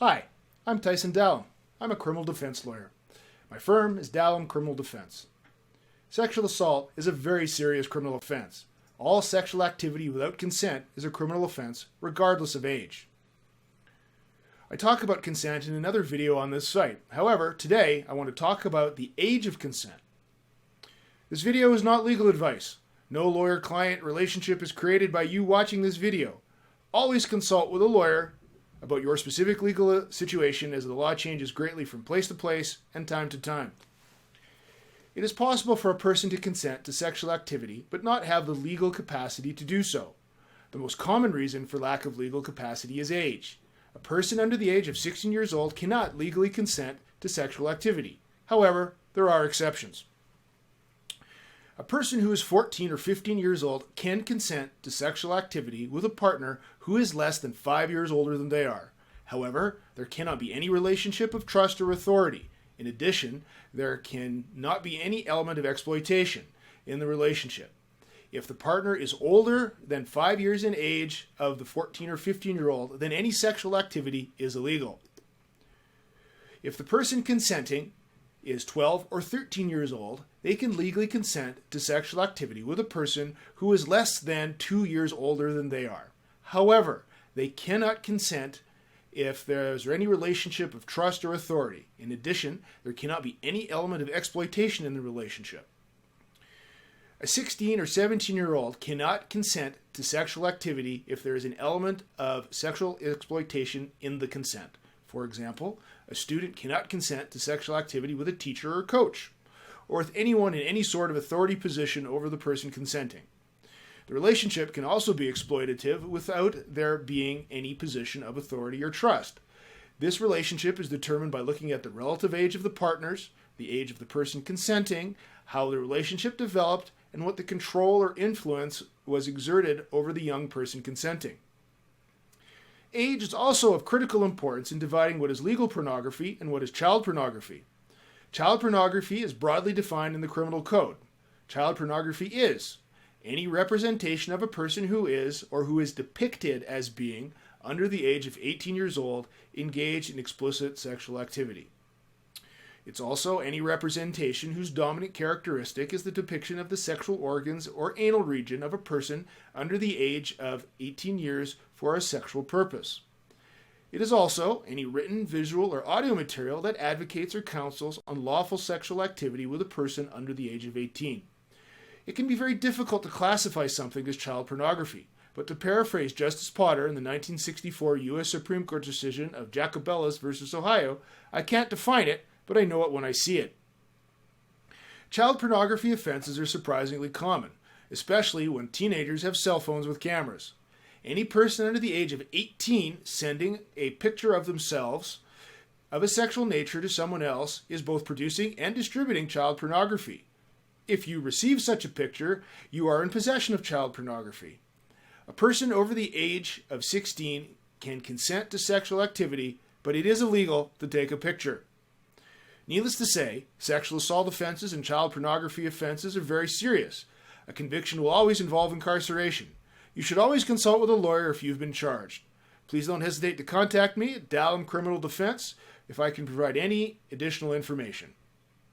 Hi, I'm Tyson Dahlem. I'm a criminal defense lawyer. My firm is Dahlem Criminal Defence. Sexual assault is a very serious criminal offense. All sexual activity without consent is a criminal offense, regardless of age. I talk about consent in another video on this site. However, today I want to talk about the age of consent. This video is not legal advice. No lawyer-client relationship is created by you watching this video. Always consult with a lawyer about your specific legal situation, as the law changes greatly from place to place and time to time. It is possible for a person to consent to sexual activity but not have the legal capacity to do so. The most common reason for lack of legal capacity is age. A person under the age of 16 years old cannot legally consent to sexual activity. However, there are exceptions. A person who is 14 or 15 years old can consent to sexual activity with a partner who is less than 5 years older than they are. However, there cannot be any relationship of trust or authority. In addition, there cannot be any element of exploitation in the relationship. If the partner is older than 5 years in age of the 14 or 15-year-old, then any sexual activity is illegal. If the person consenting is 12 or 13 years old, they can legally consent to sexual activity with a person who is less than 2 years older than they are. However, they cannot consent if there is any relationship of trust or authority. In addition, there cannot be any element of exploitation in the relationship. A 16 or 17-year-old cannot consent to sexual activity if there is an element of sexual exploitation in the consent. For example, a student cannot consent to sexual activity with a teacher or coach, or with anyone in any sort of authority position over the person consenting. The relationship can also be exploitative without there being any position of authority or trust. This relationship is determined by looking at the relative age of the partners, the age of the person consenting, how the relationship developed, and what the control or influence was exerted over the young person consenting. Age is also of critical importance in dividing what is legal pornography and what is child pornography. Child pornography is broadly defined in the criminal code. Child pornography is any representation of a person who is or who is depicted as being under the age of 18 years old engaged in explicit sexual activity. It's also any representation whose dominant characteristic is the depiction of the sexual organs or anal region of a person under the age of 18 years for a sexual purpose. It is also any written, visual, or audio material that advocates or counsels on lawful sexual activity with a person under the age of 18. It can be very difficult to classify something as child pornography, but to paraphrase Justice Potter in the 1964 U.S. Supreme Court decision of Jacobellas v. Ohio, I can't define it, but I know it when I see it. Child pornography offenses are surprisingly common, especially when teenagers have cell phones with cameras. Any person under the age of 18 sending a picture of themselves of a sexual nature to someone else is both producing and distributing child pornography. If you receive such a picture, you are in possession of child pornography. A person over the age of 16 can consent to sexual activity, but it is illegal to take a picture. Needless to say, sexual assault offenses and child pornography offenses are very serious. A conviction will always involve incarceration. You should always consult with a lawyer if you've been charged. Please don't hesitate to contact me at Dahlem Criminal Defence if I can provide any additional information.